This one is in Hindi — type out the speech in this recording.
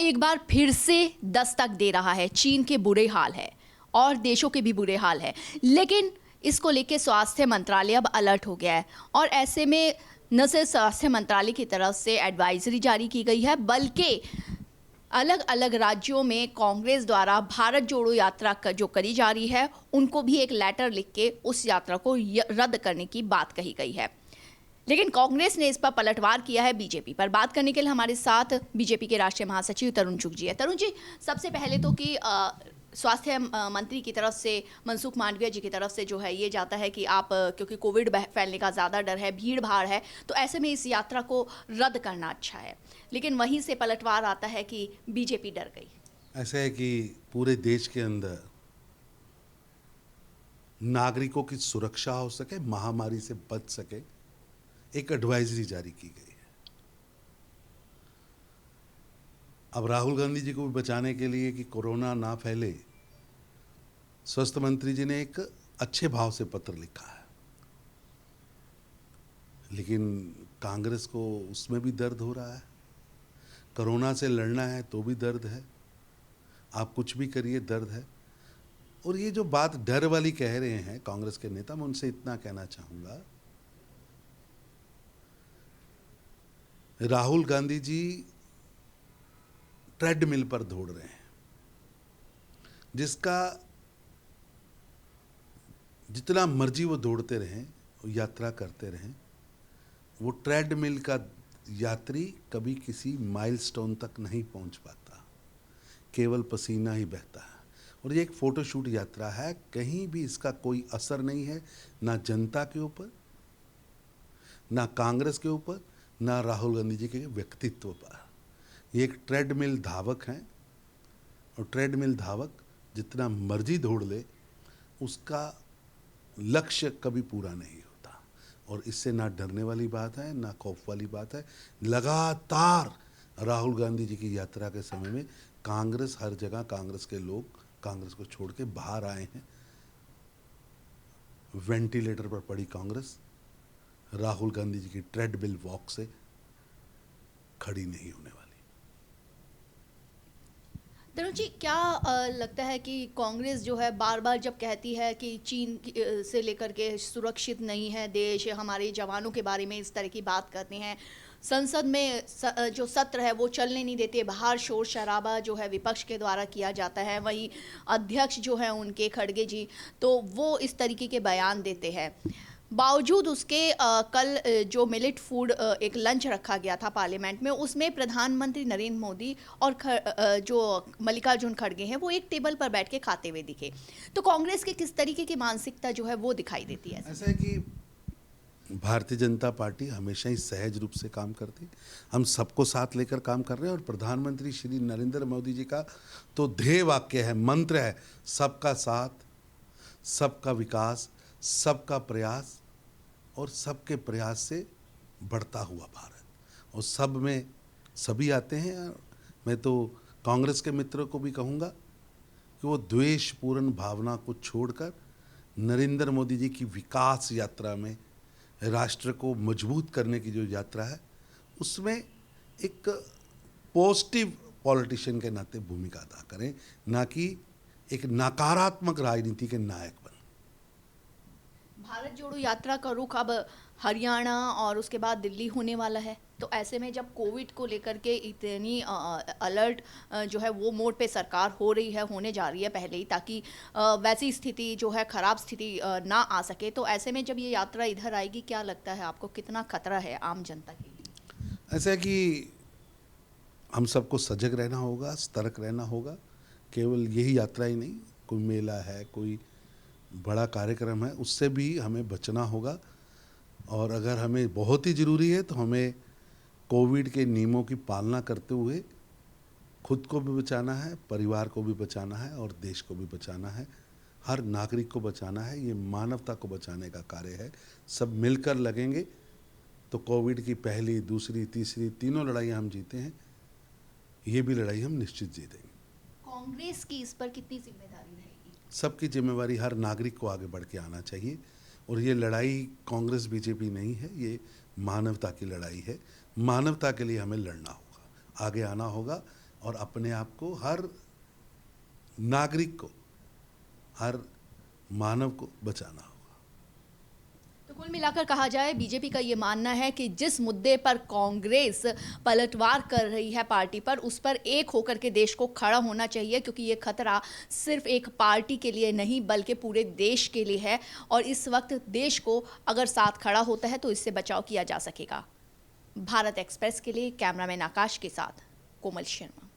एक बार फिर से दस्तक दे रहा है। चीन के बुरे हाल है और देशों के भी बुरे हाल है, लेकिन इसको लेके स्वास्थ्य मंत्रालय अब अलर्ट हो गया है। और ऐसे में न सिर्फ स्वास्थ्य मंत्रालय की तरफ से एडवाइजरी जारी की गई है, बल्कि अलग अलग राज्यों में कांग्रेस द्वारा भारत जोड़ो यात्रा जो करी जा रही है, उनको भी एक लेटर लिख के उस यात्रा को रद्द करने की बात कही गई है। लेकिन कांग्रेस ने इस पर पलटवार किया है बीजेपी पर। बात करने के लिए हमारे साथ बीजेपी के राष्ट्रीय महासचिव तरुण चुग जी है। तरुण जी, सबसे पहले तो कि स्वास्थ्य मंत्री की तरफ से, मनसुख मांडविया जी की तरफ से जो है ये जाता है कि आप क्योंकि कोविड फैलने का ज़्यादा डर है, भीड़ भाड़ है, तो ऐसे में इस यात्रा को रद्द करना अच्छा है। लेकिन वहीं से पलटवार आता है कि बीजेपी डर गई। ऐसा है कि पूरे देश के अंदर नागरिकों की सुरक्षा हो सके, महामारी से बच सके, एक एडवाइजरी जारी की गई है। अब राहुल गांधी जी को भी बचाने के लिए कि कोरोना ना फैले, स्वास्थ्य मंत्री जी ने एक अच्छे भाव से पत्र लिखा है, लेकिन कांग्रेस को उसमें भी दर्द हो रहा है। कोरोना से लड़ना है तो भी दर्द है, आप कुछ भी करिए दर्द है। और ये जो बात डर वाली कह रहे हैं कांग्रेस के नेता, मैं उनसे इतना कहना चाहूंगा, राहुल गांधी जी ट्रेडमिल पर दौड़ रहे हैं, जिसका जितना मर्जी वो दौड़ते रहें, यात्रा करते रहें, वो ट्रेडमिल का यात्री कभी किसी माइलस्टोन तक नहीं पहुंच पाता, केवल पसीना ही बहता है। और ये एक फोटोशूट यात्रा है, कहीं भी इसका कोई असर नहीं है, ना जनता के ऊपर, ना कांग्रेस के ऊपर, ना राहुल गांधी जी के व्यक्तित्व पर। ये एक ट्रेडमिल धावक हैं, और ट्रेडमिल धावक जितना मर्जी दौड़ ले, उसका लक्ष्य कभी पूरा नहीं होता। और इससे ना डरने वाली बात है, ना खौफ वाली बात है। लगातार राहुल गांधी जी की यात्रा के समय में कांग्रेस हर जगह, कांग्रेस के लोग कांग्रेस को छोड़ के बाहर आए हैं। वेंटिलेटर पर पड़ी कांग्रेस राहुल गांधी जी की ट्रेडमिल वॉक से खड़ी नहीं होने वाली। तरुण जी, क्या लगता है कि कांग्रेस जो है बार बार जब कहती है कि चीन से लेकर के सुरक्षित नहीं है देश, हमारे जवानों के बारे में इस तरह की बात करते हैं, संसद में जो सत्र है वो चलने नहीं देते, बाहर शोर शराबा जो है विपक्ष के द्वारा किया जाता है, वहीं अध्यक्ष जो है उनके खड़गे जी, तो वो इस तरीके के बयान देते हैं, बावजूद उसके कल जो मिलेट फूड एक लंच रखा गया था पार्लियामेंट में, उसमें प्रधानमंत्री नरेंद्र मोदी और जो मल्लिकार्जुन खड़गे हैं वो एक टेबल पर बैठ के खाते हुए दिखे। तो कांग्रेस के किस तरीके की मानसिकता जो है वो दिखाई देती है? ऐसा है कि भारतीय जनता पार्टी हमेशा ही सहज रूप से काम करती है। हम सबको साथ लेकर काम कर रहे हैं, और प्रधानमंत्री श्री नरेंद्र मोदी जी का तो ध्येय वाक्य है, मंत्र है, सबका साथ, सबका विकास, सबका प्रयास और सबके प्रयास से बढ़ता हुआ भारत। और सब में सभी आते हैं। मैं तो कांग्रेस के मित्रों को भी कहूँगा कि वो द्वेषपूर्ण भावना को छोड़कर नरेंद्र मोदी जी की विकास यात्रा में, राष्ट्र को मजबूत करने की जो यात्रा है, उसमें एक पॉजिटिव पॉलिटिशियन के नाते भूमिका अदा करें, ना कि एक नकारात्मक राजनीति के नायक बने। भारत जोड़ो यात्रा का रुख अब हरियाणा और उसके बाद दिल्ली होने वाला है, तो ऐसे में जब कोविड को लेकर के इतनी अलर्ट जो है वो मोड पे सरकार हो रही है, होने जा रही है पहले ही, ताकि वैसी स्थिति जो है, खराब स्थिति ना आ सके, तो ऐसे में जब ये यात्रा इधर आएगी, क्या लगता है आपको कितना खतरा है आम जनता के लिए? ऐसा है कि हम सबको सजग रहना होगा, सतर्क रहना होगा। केवल यही यात्रा ही नहीं, कोई मेला है, कोई बड़ा कार्यक्रम है, उससे भी हमें बचना होगा। और अगर हमें बहुत ही ज़रूरी है तो हमें कोविड के नियमों की पालना करते हुए खुद को भी बचाना है, परिवार को भी बचाना है, और देश को भी बचाना है, हर नागरिक को बचाना है। ये मानवता को बचाने का कार्य है। सब मिलकर लगेंगे तो कोविड की पहली, दूसरी, तीसरी, तीनों लड़ाइयाँ हम जीते हैं। ये भी लड़ाई हम निश्चित जीतेंगे। कांग्रेस की इस पर कितनी जिम्मेदारी रहेगी? सबकी जिम्मेवारी, हर नागरिक को आगे बढ़ के आना चाहिए। और ये लड़ाई कांग्रेस बीजेपी नहीं है, ये मानवता की लड़ाई है। मानवता के लिए हमें लड़ना होगा, आगे आना होगा। और अपने आप को, हर नागरिक को, हर मानव को बचाना होगा। तो कुल मिलाकर कहा जाए, बीजेपी का ये मानना है कि जिस मुद्दे पर कांग्रेस पलटवार कर रही है पार्टी पर, उस पर एक होकर के देश को खड़ा होना चाहिए, क्योंकि ये खतरा सिर्फ एक पार्टी के लिए नहीं बल्कि पूरे देश के लिए है। और इस वक्त देश को अगर साथ खड़ा होता है तो इससे बचाव किया जा सकेगा। भारत एक्सप्रेस के लिए कैमरामैन आकाश के साथ कोमल शर्मा।